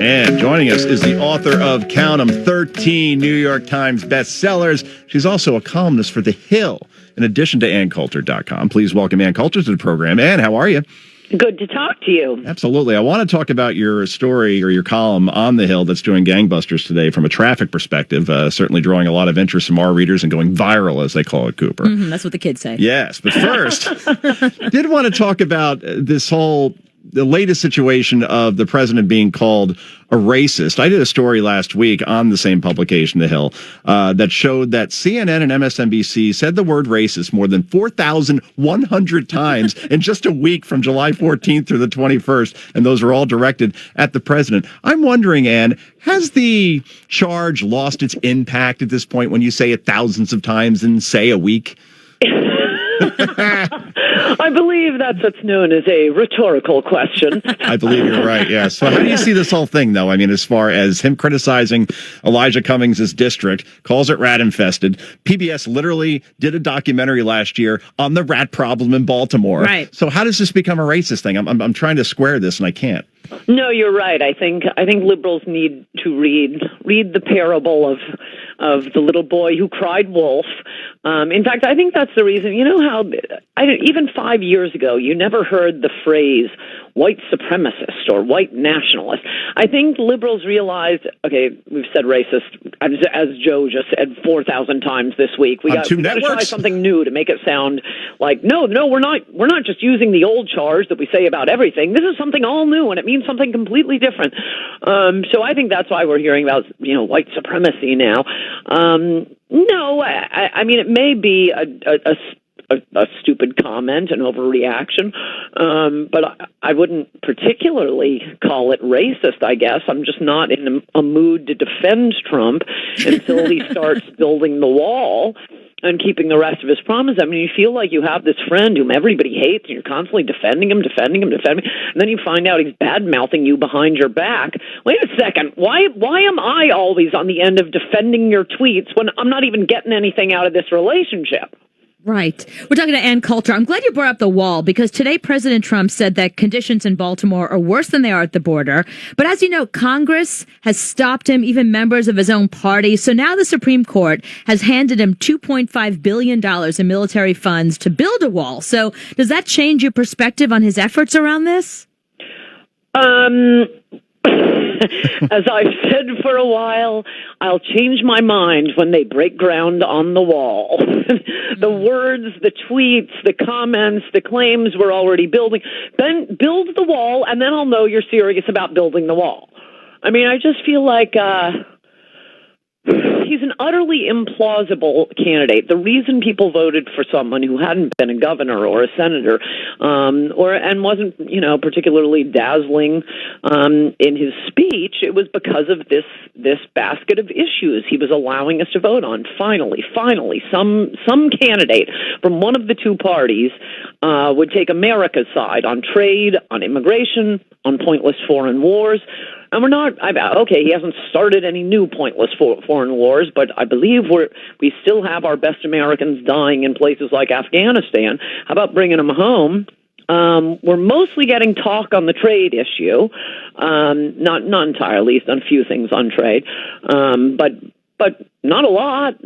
And joining us is the author of, count 'em, 13 New York Times bestsellers. She's also a columnist for The Hill, in addition to AnnCoulter.com. Please welcome Ann Coulter to the program. Ann, how are you? Good to talk to you. Absolutely. I want to talk about your story or your column on The Hill that's doing gangbusters today from a traffic perspective, certainly drawing a lot of interest from our readers and going viral, as they call it, Cooper. Mm-hmm, that's what the kids say. Yes. But first, did want to talk about the latest situation of the president being called a racist. I did a story last week on the same publication, The Hill, that showed that CNN and MSNBC said the word racist more than 4,100 times in just a week from July 14th through the 21st, and those were all directed at the president. I'm wondering, Ann, has the charge lost its impact at this point when you say it thousands of times in, say, a week? I believe that's what's known as a rhetorical question. I believe you're right, yes. So how do you see this whole thing, though? I mean, as far as him criticizing Elijah Cummings' district, calls it rat-infested. PBS literally did a documentary last year on the rat problem in Baltimore. Right. So how does this become a racist thing? I'm trying to square this, and I can't. No, you're right. I think liberals need to read the parable of the little boy who cried wolf. In fact, I think that's the reason. You know how even 5 years ago, you never heard the phrase white supremacist or white nationalist. I think liberals realized, okay, we've said racist, as Joe just said 4,000 times this week. We got to try something new to make it sound like, no, we're not just using the old charge that we say about everything. This is something all new, and it means something completely different. So I think that's why we're hearing about, white supremacy now. No, I mean, it may be a stupid comment, an overreaction, but I wouldn't particularly call it racist, I guess. I'm just not in a mood to defend Trump until he starts building the wall and keeping the rest of his promise. I mean, you feel like you have this friend whom everybody hates, and you're constantly defending him, and then you find out he's bad-mouthing you behind your back. Wait a second, why am I always on the end of defending your tweets when I'm not even getting anything out of this relationship? Right. We're talking to Ann Coulter. I'm glad you brought up the wall, because today President Trump said that conditions in Baltimore are worse than they are at the border. But as you know, Congress has stopped him, even members of his own party. So now the Supreme Court has handed him $2.5 billion in military funds to build a wall. So does that change your perspective on his efforts around this? As I've said for a while, I'll change my mind when they break ground on the wall. The words, the tweets, the comments, the claims we're already building. Then build the wall, and then I'll know you're serious about building the wall. I mean, I just feel like he's an utterly implausible candidate. The reason people voted for someone who hadn't been a governor or a senator, and wasn't, particularly dazzling in his speech, it was because of this basket of issues he was allowing us to vote on. Finally, some candidate from one of the two parties would take America's side on trade, on immigration, on pointless foreign wars. And we're not, he hasn't started any new pointless foreign wars, but I believe we still have our best Americans dying in places like Afghanistan. How about bringing them home? We're mostly getting talk on the trade issue, not entirely, on a few things on trade, but not a lot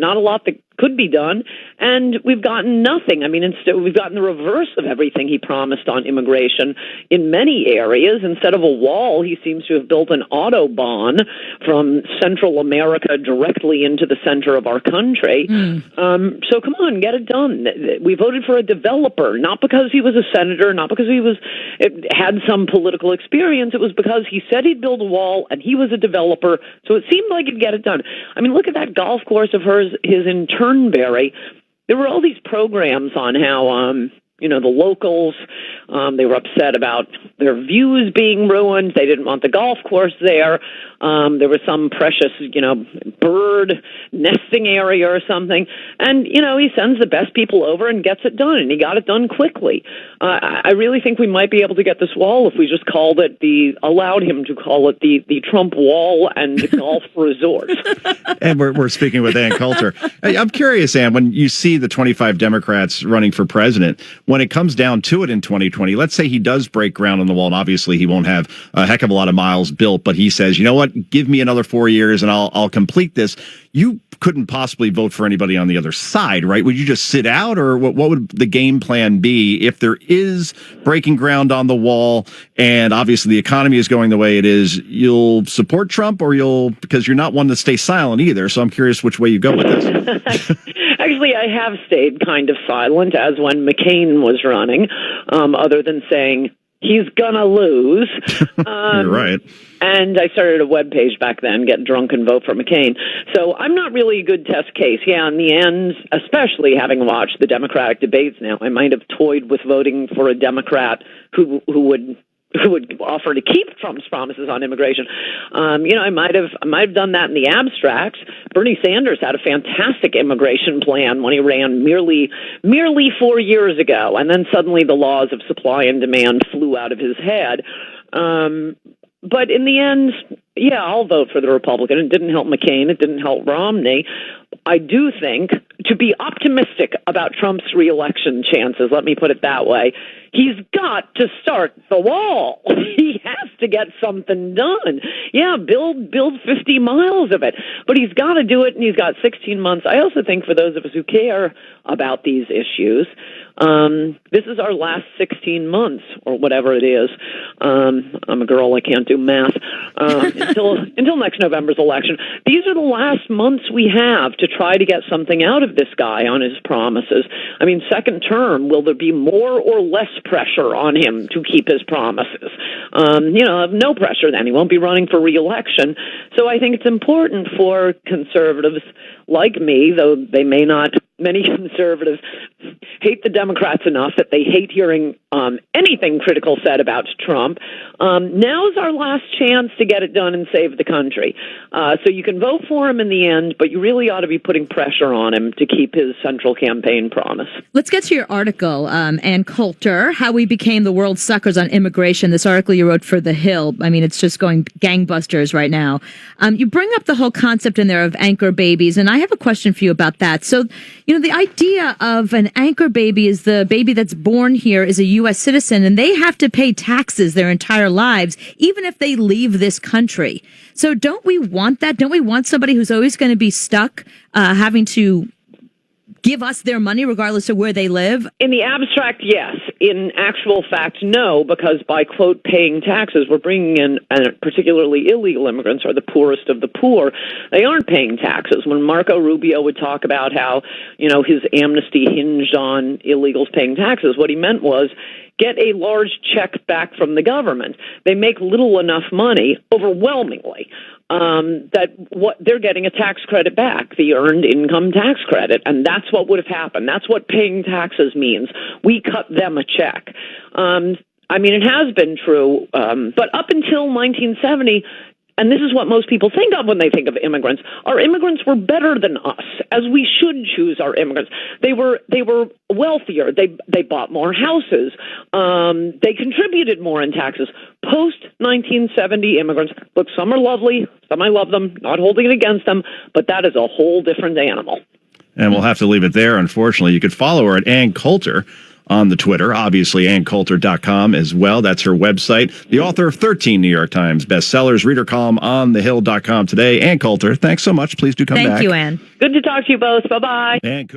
that could be done, and we've gotten nothing. I mean, instead, we've gotten the reverse of everything he promised on immigration in many areas. Instead of a wall, he seems to have built an autobahn from Central America directly into the center of our country. So come on, get it done. We voted for a developer, not because he was a senator, not because had some political experience. It was because he said he'd build a wall, and he was a developer, so it seemed like he'd get it done. I mean, look at that golf course of his in Turnberry. There were all these programs on how, the locals, they were upset about their views being ruined. They didn't want the golf course there. There was some precious, bird nesting area or something. And, he sends the best people over and gets it done. And he got it done quickly. I really think we might be able to get this wall if we just allowed him to call it the Trump Wall and Golf Resort. And we're speaking with Ann Coulter. I'm curious, Ann, when you see the 25 Democrats running for president, when it comes down to it in 2020, let's say he does break ground on the wall, and obviously he won't have a heck of a lot of miles built, but he says, you know what, give me another 4 years and I'll complete this. You couldn't possibly vote for anybody on the other side, right? Would you just sit out, or what would the game plan be if there is breaking ground on the wall and obviously the economy is going the way it is? You'll support Trump, or because you're not one to stay silent either. So I'm curious which way you go with this. Actually, I have stayed kind of silent, as when McCain was running, other than saying he's gonna lose. You're right. And I started a webpage back then, Get Drunk and Vote for McCain. So I'm not really a good test case. Yeah, in the end, especially having watched the Democratic debates now, I might have toyed with voting for a Democrat who would offer to keep Trump's promises on immigration. I might have done that in the abstract. Bernie Sanders had a fantastic immigration plan when he ran merely 4 years ago, and then suddenly the laws of supply and demand flew out of his head. But in the end, yeah, I'll vote for the Republican. It didn't help McCain. It didn't help Romney. I do think, to be optimistic about Trump's reelection chances, let me put it that way, he's got to start the wall. He has to get something done. Yeah, build 50 miles of it. But he's got to do it, and he's got 16 months. I also think for those of us who care about these issues, this is our last 16 months, or whatever it is. I'm a girl, I can't do math. Until next November's election. These are the last months we have to try to get something out of this guy on his promises. I mean, second term, will there be more or less pressure on him to keep his promises? No pressure then. He won't be running for re-election. So I think it's important for conservatives like me, though they may not, many conservatives hate the Democrats enough that they hate hearing anything critical said about Trump. Now's our last chance to get it done and save the country. So you can vote for him in the end, but you really ought to be putting pressure on him to keep his central campaign promise. Let's get to your article, Ann Coulter, How We Became the World's Suckers on Immigration. This article you wrote for The Hill. I mean, it's just going gangbusters right now. You bring up the whole concept in there of anchor babies, and I have a question for you about that. So, the idea of an anchor baby is the baby that's born here is a U.S. citizen, and they have to pay taxes their entire lives, even if they leave this country. So don't we want that? Don't we want somebody who's always going to be stuck having to give us their money regardless of where they live? In the abstract, yes. In actual fact, no, because by, quote, paying taxes, we're bringing in particularly illegal immigrants, or the poorest of the poor. They aren't paying taxes. When Marco Rubio would talk about how, his amnesty hinged on illegals paying taxes, what he meant was get a large check back from the government. They make little enough money, overwhelmingly, that what they're getting a tax credit back, the earned income tax credit, and that's what would have happened. That's what paying taxes means. We cut them a check. It has been true, but up until 1970, and this is what most people think of when they think of immigrants, our immigrants were better than us, as we should choose our immigrants. They were wealthier. They bought more houses. They contributed more in taxes. Post-1970 immigrants, look, some are lovely, some I love them, not holding it against them, but that is a whole different animal. And we'll have to leave it there, unfortunately. You could follow her at Ann Coulter on the Twitter, obviously AnnCoulter.com as well. That's her website. The author of 13 New York Times bestsellers, reader column on thehill.com today. Ann Coulter, thanks so much. Please do come back. Thank you, Ann. Good to talk to you both. Bye-bye.